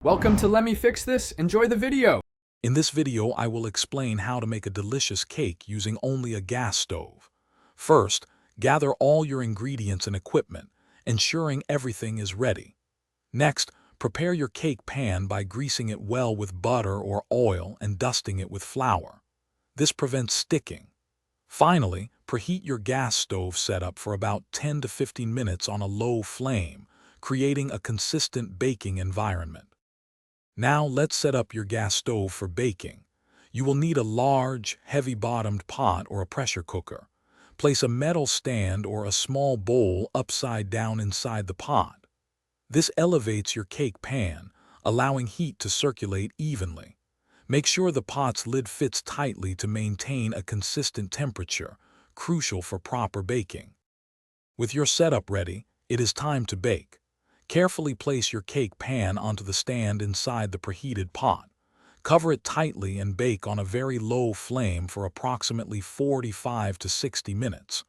Welcome to Let Me Fix This. Enjoy the video. In this video, I will explain how to make a delicious cake using only a gas stove. First, gather all your ingredients and equipment, ensuring everything is ready. Next, prepare your cake pan by greasing it well with butter or oil and dusting it with flour. This prevents sticking. Finally, preheat your gas stove setup for about 10 to 15 minutes on a low flame, creating a consistent baking environment. Now let's set up your gas stove for baking. You will need a large, heavy-bottomed pot or a pressure cooker. Place a metal stand or a small bowl upside down inside the pot. This elevates your cake pan, allowing heat to circulate evenly. Make sure the pot's lid fits tightly to maintain a consistent temperature, crucial for proper baking. With your setup ready, it is time to bake. Carefully place your cake pan onto the stand inside the preheated pot. Cover it tightly and bake on a very low flame for approximately 45 to 60 minutes.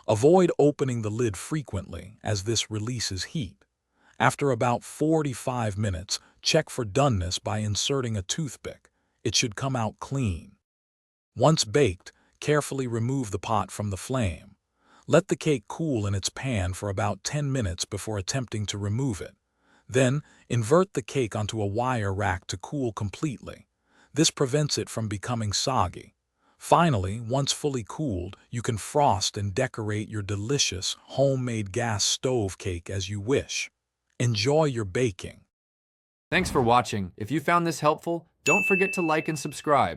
Avoid opening the lid frequently, as this releases heat. After about 45 minutes, check for doneness by inserting a toothpick. It should come out clean. Once baked, carefully remove the pot from the flame. Let the cake cool in its pan for about 10 minutes before attempting to remove it. Then, invert the cake onto a wire rack to cool completely. This prevents it from becoming soggy. Finally, once fully cooled, you can frost and decorate your delicious homemade gas stove cake as you wish. Enjoy your baking. Thanks for watching. If you found this helpful, don't forget to like and subscribe.